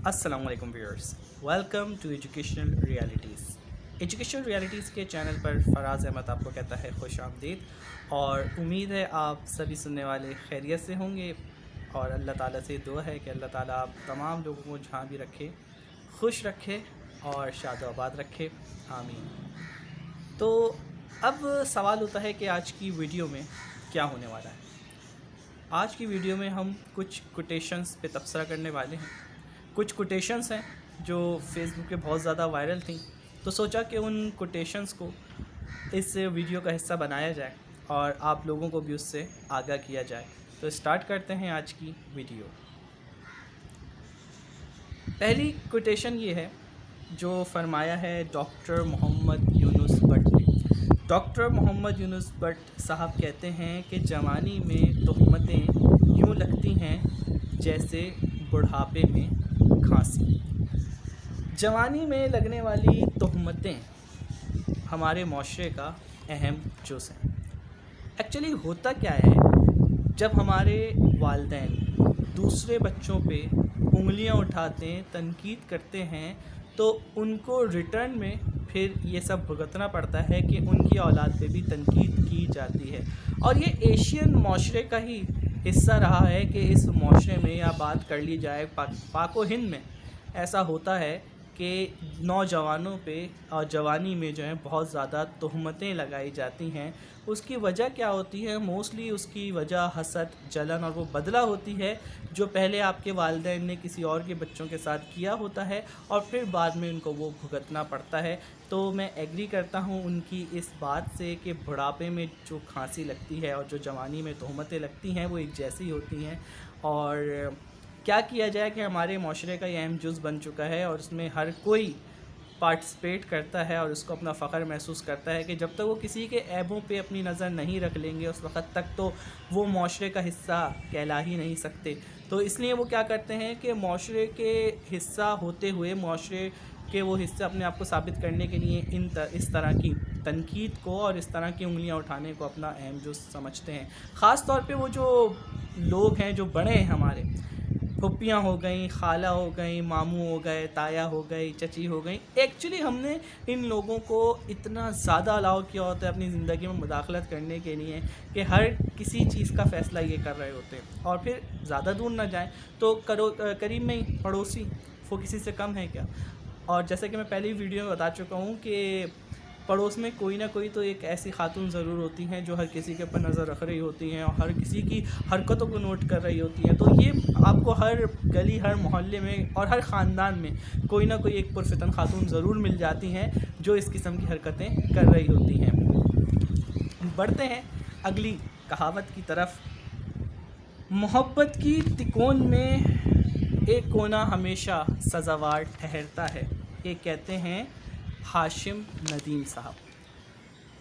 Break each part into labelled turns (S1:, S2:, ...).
S1: السلام علیکم viewers, welcome to educational realities کے چینل پر فراز احمد آپ کو کہتا ہے خوش آمدید، اور امید ہے آپ سبھی سننے والے خیریت سے ہوں گے، اور اللہ تعالیٰ سے دعا ہے کہ اللہ تعالیٰ آپ تمام لوگوں کو جہاں بھی رکھے خوش رکھے اور شاد و آباد رکھے، آمین۔ تو اب سوال ہوتا ہے کہ آج کی ویڈیو میں کیا ہونے والا ہے۔ آج کی ویڈیو میں ہم کچھ کوٹیشنز پہ تبصرہ کرنے والے ہیں۔ کچھ کوٹیشنز ہیں جو فیس بک پہ بہت زیادہ وائرل تھیں، تو سوچا کہ ان کوٹیشنز کو اس ویڈیو کا حصہ بنایا جائے اور آپ لوگوں کو بھی اس سے آگاہ کیا جائے۔ تو اسٹارٹ کرتے ہیں آج کی ویڈیو۔ پہلی کوٹیشن یہ ہے جو فرمایا ہے ڈاکٹر محمد یونس بٹ نے۔ ڈاکٹر محمد یونس بٹ صاحب کہتے ہیں کہ جوانی میں تہمتیں یوں لگتی ہیں جیسے بڑھاپے میں کھانسی۔ جوانی میں لگنے والی تہمتیں ہمارے معاشرے کا اہم جز ہیں۔ ایکچولی ہوتا کیا ہے، جب ہمارے والدین دوسرے بچوں پہ انگلیاں اٹھاتے ہیں، تنقید کرتے ہیں، تو ان کو ریٹرن میں پھر یہ سب بھگتنا پڑتا ہے کہ ان کی اولاد پہ بھی تنقید کی جاتی ہے۔ اور یہ ایشین معاشرے کا ہی حصہ رہا ہے کہ اس معاشرے میں یا بات کر لی جائے پاک و ہند میں ایسا ہوتا ہے کہ نوجوانوں پہ اور جوانی میں جو ہے بہت زیادہ تہمتیں لگائی جاتی ہیں۔ اس کی وجہ کیا ہوتی ہے؟ موسٹلی اس کی وجہ حسد، جلن اور وہ بدلہ ہوتی ہے جو پہلے آپ کے والدین نے کسی اور کے بچوں کے ساتھ کیا ہوتا ہے، اور پھر بعد میں ان کو وہ بھگتنا پڑتا ہے۔ تو میں ایگری کرتا ہوں ان کی اس بات سے کہ بڑھاپے میں جو کھانسی لگتی ہے اور جو جوانی میں تہمتیں لگتی ہیں وہ ایک جیسی ہوتی ہیں، اور کیا جائے کہ ہمارے معاشرے کا یہ اہم جز بن چکا ہے، اور اس میں ہر کوئی پارٹیسپیٹ کرتا ہے اور اس کو اپنا فخر محسوس کرتا ہے کہ جب تک وہ کسی کے عیبوں پہ اپنی نظر نہیں رکھ لیں گے اس وقت تک تو وہ معاشرے کا حصہ کہلا ہی نہیں سکتے۔ تو اس لیے وہ کیا کرتے ہیں کہ معاشرے کے حصہ ہوتے ہوئے معاشرے کے وہ حصے اپنے آپ کو ثابت کرنے کے لیے اس طرح کی تنقید کو اور اس طرح کی انگلیاں اٹھانے کو اپنا اہم جز سمجھتے ہیں۔ خاص طور پہ وہ جو لوگ ہیں جو بڑے ہیں، ہمارے پھپھیاں ہو گئیں، خالہ ہو گئیں، ماموں ہو گئے، تایا ہو گئی، چچی ہو گئیں، ایکچولی ہم نے ان لوگوں کو اتنا زیادہ الاؤ کیا ہوتا ہے اپنی زندگی میں مداخلت کرنے کے لیے کہ ہر کسی چیز کا فیصلہ یہ کر رہے ہوتے ہیں۔ اور پھر زیادہ دور نہ جائیں تو قریب میں ہی پڑوسی، وہ کسی سے کم ہے کیا؟ اور جیسے کہ میں پہلی ویڈیو میں بتا چکا ہوں کہ پڑوس میں کوئی نہ کوئی تو ایک ایسی خاتون ضرور ہوتی ہیں جو ہر کسی کے اوپر نظر رکھ رہی ہوتی ہیں اور ہر کسی کی حرکتوں کو نوٹ کر رہی ہوتی ہیں۔ تو یہ آپ کو ہر گلی، ہر محلے میں اور ہر خاندان میں کوئی نہ کوئی ایک پرفتن خاتون ضرور مل جاتی ہیں جو اس قسم کی حرکتیں کر رہی ہوتی ہیں۔ بڑھتے ہیں اگلی کہاوت کی طرف۔ محبت کی تکون میں ایک کونا ہمیشہ سزاوار ٹھہرتا ہے، یہ کہتے ہیں ہاشم ندیم صاحب۔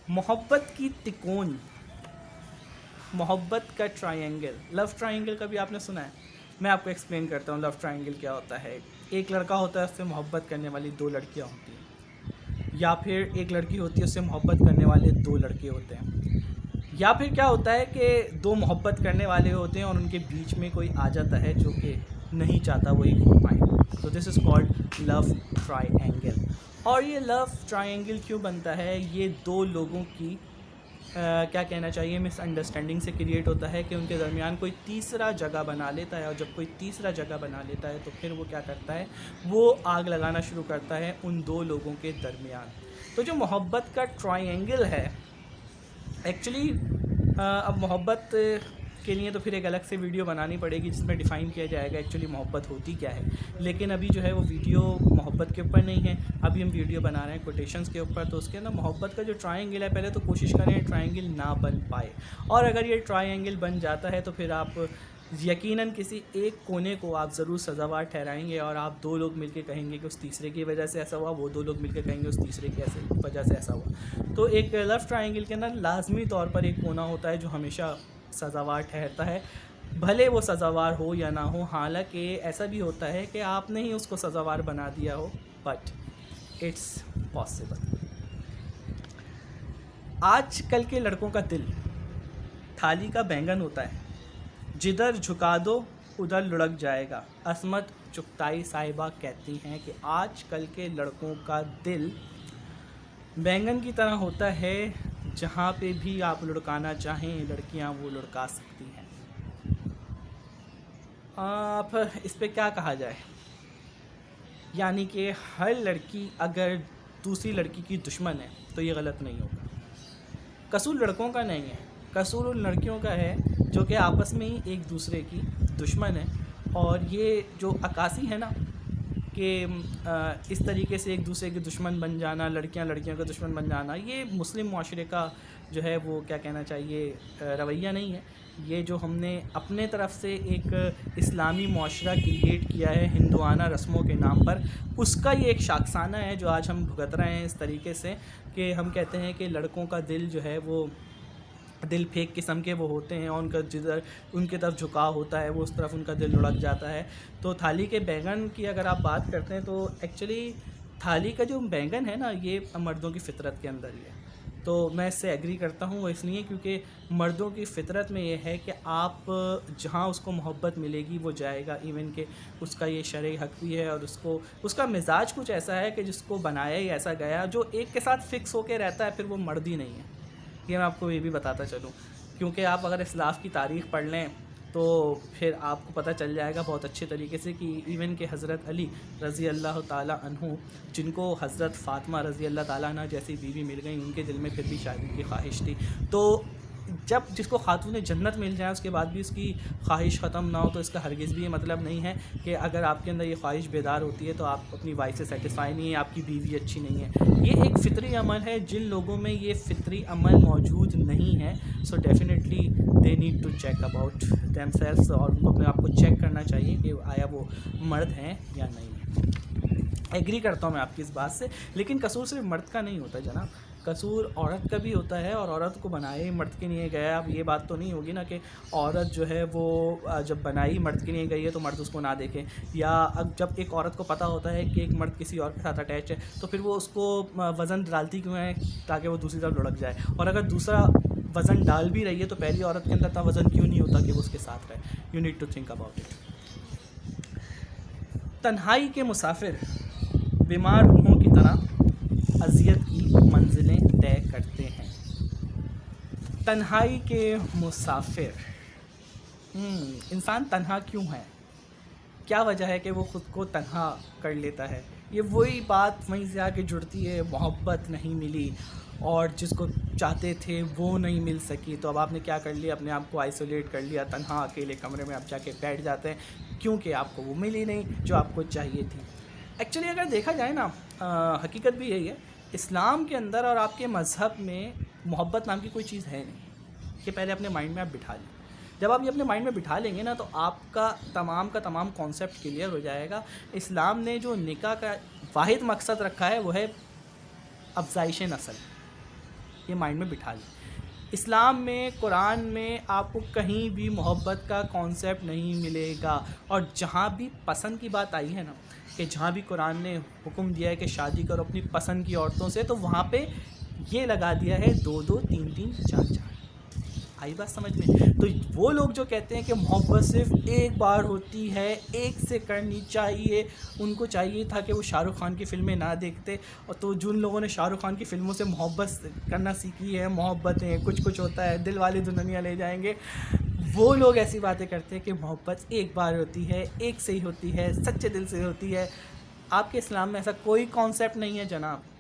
S1: محبت کی تکون، محبت کا ٹرائنگل، لو ٹرائنگل کا بھی آپ نے سنا ہے؟ میں آپ کو ایکسپلین کرتا ہوں لو ٹرائنگل کیا ہوتا ہے۔ ایک لڑکا ہوتا ہے، اس سے محبت کرنے والی دو لڑکیاں ہوتی ہیں، یا پھر ایک لڑکی ہوتی ہے، اس سے محبت کرنے والے دو لڑکے ہوتے ہیں، یا پھر کیا ہوتا ہے کہ دو محبت کرنے والے ہوتے ہیں اور ان کے بیچ میں کوئی آ جاتا ہے جو کہ نہیں چاہتا وہ ایک ہو پائیں۔ تو دس از کالڈ لو ٹرائنگل۔ اور یہ لو ٹرائنگل کیوں بنتا ہے؟ یہ دو لوگوں کی کیا کہنا چاہیے مس انڈرسٹینڈنگ سے کریٹ ہوتا ہے کہ ان کے درمیان کوئی تیسرا جگہ بنا لیتا ہے، اور جب کوئی تیسرا جگہ بنا لیتا ہے تو پھر وہ کیا کرتا ہے، وہ آگ لگانا شروع کرتا ہے ان دو لوگوں کے درمیان۔ تو جو محبت کا ٹرائنگل ہے، ایکچولی اب محبت کے لیے تو پھر ایک الگ سے ویڈیو بنانی پڑے گی جس میں ڈیفائن کیا جائے گا ایکچولی محبت ہوتی کیا ہے، لیکن ابھی جو ہے وہ ویڈیو محبت کے اوپر نہیں ہے، ابھی ہم ویڈیو بنا رہے ہیں کوٹیشنز کے اوپر۔ تو اس کے اندر محبت کا جو ٹرائنگل ہے، پہلے تو کوشش کریں ٹرائنگل نہ بن پائے، اور اگر یہ ٹرائنگل بن جاتا ہے تو پھر آپ یقیناً کسی ایک کونے کو آپ ضرور سزاوار ٹھہرائیں گے، اور آپ دو لوگ مل کے کہیں گے کہ اس تیسرے کی وجہ سے ایسا ہوا، وہ دو لوگ مل کے کہیں گے اس تیسرے کی وجہ سے ایسا ہوا۔ تو ایک لو ٹرائنگل کے اندر لازمی طور پر ایک کونا ہوتا ہے جو ہمیشہ سزاوار ٹھہرتا ہے، بھلے وہ سزاوار ہو یا نہ ہو۔ حالانکہ ایسا بھی ہوتا ہے کہ آپ نے ہی اس کو سزاوار بنا دیا ہو، بٹ اٹس پاسبل۔ آج کل کے لڑکوں کا دل تھالی کا بینگن ہوتا ہے، جدھر جھکا دو ادھر لڑک جائے گا۔ عصمت چغتائی صاحبہ کہتی ہیں کہ آج کل کے لڑکوں کا دل بینگن کی طرح ہوتا ہے، جہاں پہ بھی آپ لڑکانا چاہیں لڑکیاں وہ لڑکا سکتی ہیں۔ اب اس پہ کیا کہا جائے، یعنی کہ ہر لڑکی اگر دوسری لڑکی کی دشمن ہے تو یہ غلط نہیں ہوگا۔ قصور لڑکوں کا نہیں ہے، قصور ان لڑکیوں کا ہے جو کہ آپس میں ہی ایک دوسرے کی دشمن ہے۔ اور یہ جو عکاسی ہے نا کہ اس طریقے سے ایک دوسرے کے دشمن بن جانا، لڑکیاں لڑکیوں کا دشمن بن جانا، یہ مسلم معاشرے کا جو ہے وہ کیا کہنا چاہیے رویہ نہیں ہے۔ یہ جو ہم نے اپنے طرف سے ایک اسلامی معاشرہ کریٹ کیا ہے ہندوانہ رسموں کے نام پر، اس کا یہ ایک شاخسانہ ہے جو آج ہم بھگت رہے ہیں اس طریقے سے کہ ہم کہتے ہیں کہ لڑکوں کا دل جو ہے وہ دل پھیک قسم کے وہ ہوتے ہیں، اور ان کا جدھر ان کی طرف جھکاؤ ہوتا ہے وہ اس طرف ان کا دل لڑک جاتا ہے۔ تو تھالی کے بینگن کی اگر آپ بات کرتے ہیں تو ایکچولی تھالی کا جو بینگن ہے نا یہ مردوں کی فطرت کے اندر ہی ہے۔ تو میں اس سے ایگری کرتا ہوں، وہ اس لیے کیونکہ مردوں کی فطرت میں یہ ہے کہ آپ جہاں اس کو محبت ملے گی وہ جائے گا، ایون کہ اس کا یہ شرعی حق بھی ہے، اور اس کا مزاج کچھ ایسا ہے کہ جس کو بنایا ہی ایسا گیا، جو ایک کے ساتھ فکس ہو کے رہتا ہے پھر وہ مرد ہی نہیں ہے۔ یہ میں آپ کو یہ بھی بتاتا چلوں، کیونکہ آپ اگر اسلاف کی تاریخ پڑھ لیں تو پھر آپ کو پتہ چل جائے گا بہت اچھے طریقے سے کہ ایون کہ حضرت علی رضی اللہ تعالیٰ عنہ، جن کو حضرت فاطمہ رضی اللہ تعالیٰ عنہ جیسی بیوی مل گئی، ان کے دل میں پھر بھی شادی کی خواہش تھی۔ تو جب جس کو خاتون جنت مل جائے اس کے بعد بھی اس کی خواہش ختم نہ ہو، تو اس کا ہرگز بھی یہ مطلب نہیں ہے کہ اگر آپ کے اندر یہ خواہش بیدار ہوتی ہے تو آپ اپنی وائف سے سیٹسفائی نہیں ہے، آپ کی بیوی اچھی نہیں ہے۔ یہ ایک فطری عمل ہے، جن لوگوں میں یہ فطری عمل موجود نہیں ہے، so definitely they need to check about themselves, اور ان کو اپنے آپ کو چیک کرنا چاہیے کہ آیا وہ مرد ہیں یا نہیں ہیں۔ ایگری کرتا ہوں میں آپ کی اس بات سے، لیکن قصور صرف مرد کا نہیں ہوتا جناب، قصور عورت کا بھی ہوتا ہے، اور عورت کو بنایا ہی مرد کے لیے گیا ہے۔ اب یہ بات تو نہیں ہوگی نا کہ عورت جو ہے وہ جب بنائی مرد کے لیے گئی ہے تو مرد اس کو نہ دیکھے، یا اب جب ایک عورت کو پتہ ہوتا ہے کہ ایک مرد کسی اور کے ساتھ اٹیچ ہے تو پھر وہ اس کو وزن ڈالتی کیوں ہے تاکہ وہ دوسری طرف لڑک جائے، اور اگر دوسرا وزن ڈال بھی رہی ہے تو پہلی عورت کے اندر اتنا وزن کیوں نہیں ہوتا کہ وہ اس کے ساتھ رہے۔ You need to think about it. تنہائی کے مسافر بیمار روحوں کی طرح اذیت کی منزلیں طے کرتے ہیں۔ تنہائی کے مسافر، انسان تنہا کیوں ہے؟ کیا وجہ ہے کہ وہ خود کو تنہا کر لیتا ہے؟ یہ وہی بات وہیں سے آ کے جڑتی ہے، محبت نہیں ملی اور جس کو چاہتے تھے وہ نہیں مل سکی، تو اب آپ نے کیا کر لیا، اپنے آپ کو آئسولیٹ کر لیا، تنہا اکیلے کمرے میں آپ جا کے بیٹھ جاتے ہیں کیونکہ آپ کو وہ ملی نہیں جو آپ کو چاہیے تھی۔ ایکچولی اگر دیکھا جائے نا، حقیقت بھی یہی ہے، اسلام کے اندر اور آپ کے مذہب میں محبت نام کی کوئی چیز ہے نہیں، کہ پہلے اپنے مائنڈ میں آپ بٹھا لیں۔ جب آپ یہ اپنے مائنڈ میں بٹھا لیں گے نا تو آپ کا تمام کانسیپٹ کلیئر ہو جائے گا۔ اسلام نے جو نکاح کا واحد مقصد رکھا ہے وہ ہے افزائش نسل، یہ مائنڈ میں بٹھا لیں۔ اسلام میں، قرآن میں آپ کو کہیں بھی محبت کا کانسیپٹ نہیں ملے گا، اور جہاں بھی پسند کی بات آئی ہے نا، کہ جہاں بھی قرآن نے حکم دیا ہے کہ شادی کرو اپنی پسند کی عورتوں سے، تو وہاں پہ یہ لگا دیا ہے 2 2 3 3 4 4۔ آئی بات سمجھ میں؟ تو وہ لوگ جو کہتے ہیں کہ محبت صرف ایک بار ہوتی ہے، ایک سے کرنی چاہیے، ان کو چاہیے تھا کہ وہ شاہ رخ خان کی فلمیں نہ دیکھتے، اور تو جن لوگوں نے شاہ رخ خان کی فلموں سے محبت کرنا سیکھی ہے، محبتیں کچھ ہوتا ہے، دل والے دلہنیا لے جائیں گے، وہ لوگ ایسی باتیں کرتے ہیں کہ محبت ایک بار ہوتی ہے، ایک سے ہی ہوتی ہے، سچے دل سے ہوتی ہے۔ آپ کے اسلام میں ایسا کوئی کانسیپٹ نہیں ہے جناب۔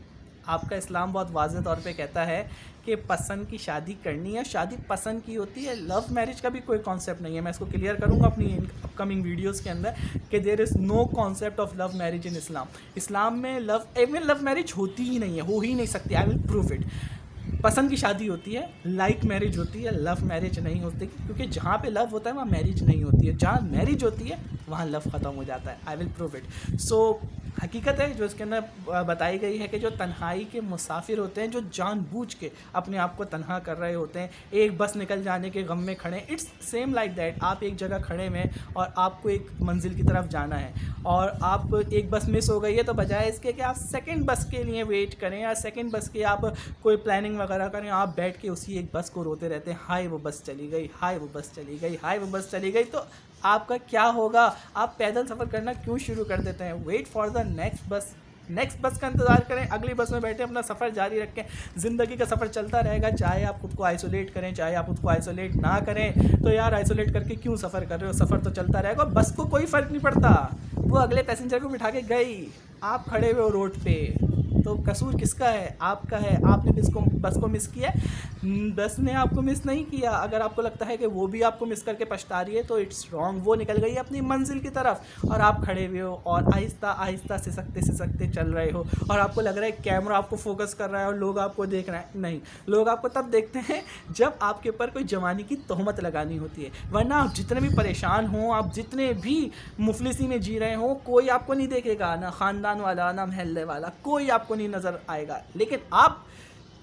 S1: آپ کا اسلام بہت واضح طور پہ کہتا ہے کہ پسند کی شادی کرنی ہے، شادی پسند کی ہوتی ہے، لو میرج کا بھی کوئی کانسیپٹ نہیں ہے۔ میں اس کو کلیئر کروں گا اپنی اپ کمنگ ویڈیوز کے اندر کہ دیر از نو کانسیپٹ آف لو میرج ان اسلام۔ اسلام میں لو میرج ہوتی ہی نہیں ہے، ہو ہی نہیں سکتی، آئی ول پروف اٹ۔ پسند کی شادی ہوتی ہے، لائک میرج ہوتی ہے، لو میرج نہیں ہوتی، کیونکہ جہاں پہ لو ہوتا ہے وہاں میرج نہیں ہوتی ہے، جہاں میرج ہوتی ہے وہاں لو ختم ہو جاتا ہے۔ آئی ول پروف اٹ۔ سو حقیقت ہے جو اس کے اندر بتائی گئی ہے کہ جو تنہائی کے مسافر ہوتے ہیں، جو جان بوجھ کے اپنے آپ کو تنہا کر رہے ہوتے ہیں، ایک بس نکل جانے کے غم میں کھڑے ہیں، اٹس سیم لائک دیٹ۔ آپ ایک جگہ کھڑے ہوئے اور آپ کو ایک منزل کی طرف جانا ہے، اور آپ ایک بس مس ہو گئی ہے، تو بجائے اس کے کہ آپ سیکنڈ بس کے لیے ویٹ کریں یا سیکنڈ بس کی آپ کوئی پلاننگ وغیرہ کریں، آپ بیٹھ کے اسی ایک بس کو روتے رہتے ہیں، ہائے وہ بس چلی گئی، ہائے وہ بس چلی گئی، ہائے وہ بس چلی گئی، تو آپ کا کیا ہوگا؟ آپ پیدل سفر کرنا کیوں شروع کر دیتے ہیں؟ ویٹ فار دا نیکسٹ بس کا انتظار کریں، اگلی بس میں بیٹھے اپنا سفر جاری رکھیں. زندگی کا سفر چلتا رہے گا، چاہے آپ خود کو آئسولیٹ کریں چاہے آپ خود کو آئسولیٹ نہ کریں. تو یار آئسولیٹ کر کے کیوں سفر کر رہے ہو؟ سفر تو چلتا رہے گا. بس کو کوئی فرق نہیں پڑتا، وہ اگلے پیسنجر کو بٹھا کے گئی، آپ کھڑے ہوئے ہو روڈ پہ. تو قصور کس کا ہے؟ آپ کا ہے. آپ نے بس کو مس کیا ہے، بس نے آپ کو مس نہیں کیا. اگر آپ کو لگتا ہے کہ وہ بھی آپ کو مس کر کے پچھتا رہی ہے تو اٹس رانگ. وہ نکل گئی ہے اپنی منزل کی طرف اور آپ کھڑے ہوئے ہو اور آہستہ آہستہ سسکتے چل رہے ہو. اور آپ کو لگ رہا ہے کیمرہ آپ کو فوکس کر رہا ہے اور لوگ آپ کو دیکھ رہے ہیں. نہیں، لوگ آپ کو تب دیکھتے ہیں جب آپ کے اوپر کوئی جوانی کی تہمت لگانی ہوتی ہے. ورنہ آپ جتنے بھی پریشان ہوں، آپ جتنے بھی مفلسی میں جی رہے ہوں، کوئی آپ کو نہیں دیکھے گا، نہ خاندان والا نہ محلے والا، کوئی آپ کو نہیں نظر آئے گا. لیکن آپ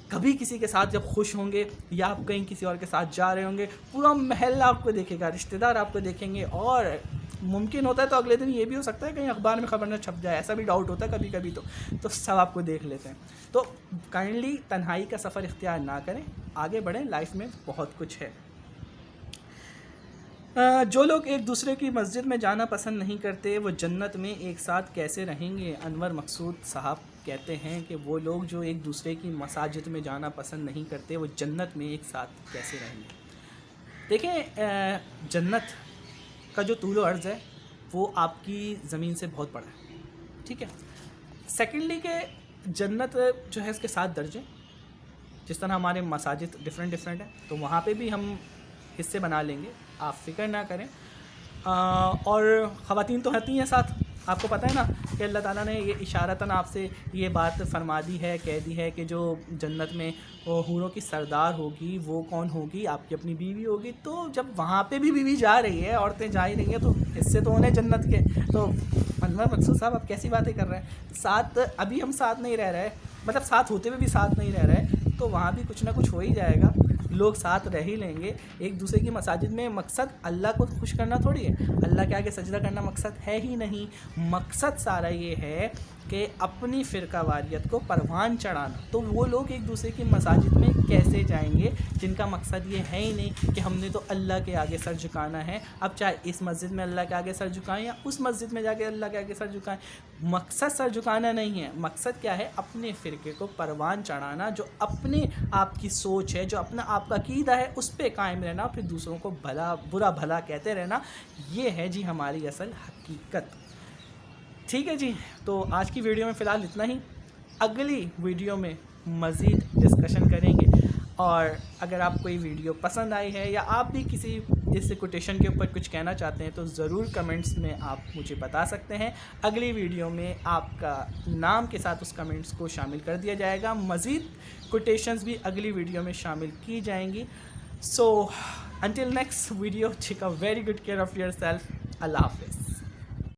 S1: کبھی کسی کے ساتھ جب خوش ہوں گے یا آپ کہیں کسی اور کے ساتھ جا رہے ہوں گے، پورا محلہ آپ کو دیکھے گا، رشتہ دار آپ کو دیکھیں گے. اور ممکن ہوتا ہے تو اگلے دن یہ بھی ہو سکتا ہے کہیں اخبار میں خبر نہ چھپ جائے، ایسا بھی ڈاؤٹ ہوتا ہے کبھی تو سب آپ کو دیکھ لیتے ہیں. تو کائنڈلی تنہائی کا سفر اختیار نہ کریں، آگے بڑھیں. لائف میں بہت کچھ ہے. جو لوگ ایک دوسرے کی مسجد میں جانا پسند نہیں کرتے وہ جنت میں ایک ساتھ کیسے رہیں گے؟ انور مقصود صاحب کہتے ہیں کہ وہ لوگ جو ایک دوسرے کی مساجد میں جانا پسند نہیں کرتے وہ جنت میں ایک ساتھ کیسے رہیں گے؟ دیکھیں، جنت کا جو طول و عرض ہے وہ آپ کی زمین سے بہت بڑا ہے، ٹھیک ہے. سیکنڈلی کہ جنت جو ہے اس کے 7 درجے، جس طرح ہمارے مساجد ڈفرینٹ ہیں تو وہاں پہ بھی ہم حصے بنا لیں گے، آپ فکر نہ کریں. اور خواتین تو ہوتی ہیں ساتھ. آپ کو پتہ ہے نا کہ اللہ تعالیٰ نے یہ اشارتاً آپ سے یہ بات فرما دی ہے، کہہ دی ہے کہ جو جنت میں حوروں کی سردار ہوگی وہ کون ہوگی؟ آپ کی اپنی بیوی ہوگی. تو جب وہاں پہ بھی بیوی جا رہی ہے، عورتیں جا ہی رہی ہیں، تو حصے تو ہونے جنت کے. تو انور مقصود صاحب آپ کیسی باتیں کر رہے ہیں؟ ساتھ ابھی ہم ساتھ نہیں رہ رہے، مطلب ساتھ ہوتے ہوئے بھی ساتھ نہیں رہ رہے، تو وہاں بھی کچھ نہ کچھ ہو ہی جائے گا. لوگ ساتھ رہ ہی لیں گے ایک دوسرے کی مساجد میں. مقصد اللہ کو خوش کرنا تھوڑی ہے، اللہ کے آگے سجدہ کرنا مقصد ہے ہی نہیں. مقصد سارا یہ ہے کہ اپنی فرقہ واریت کو پروان چڑھانا. تو وہ لوگ ایک دوسرے کی مساجد میں کیسے جائیں گے جن کا مقصد یہ ہے ہی نہیں کہ ہم نے تو اللہ کے آگے سر جھکانا ہے. اب چاہے اس مسجد میں اللہ کے آگے سر جھکائیں یا اس مسجد میں جا کے اللہ کے آگے سر جھکائیں، مقصد سر جھکانا نہیں ہے. مقصد کیا ہے؟ اپنے فرقے کو پروان چڑھانا. جو اپنے آپ کی سوچ ہے، جو اپنا آپ کا عقیدہ ہے، اس پہ قائم رہنا، پھر دوسروں کو برا بھلا کہتے رہنا. یہ ہے جی ہماری اصل حقیقت. ٹھیک ہے جی، تو آج کی ویڈیو میں فی الحال اتنا ہی. اگلی ویڈیو میں مزید ڈسکشن کریں گے. اور اگر آپ کوئی ویڈیو پسند آئی ہے یا آپ بھی کسی اس کوٹیشن کے اوپر کچھ کہنا چاہتے ہیں تو ضرور کمنٹس میں آپ مجھے بتا سکتے ہیں. اگلی ویڈیو میں آپ کا نام کے ساتھ اس کمنٹس کو شامل کر دیا جائے گا. مزید کوٹیشنز بھی اگلی ویڈیو میں شامل کی جائیں گی. So until next video, take a very good care of yourself. اللہ حافظ.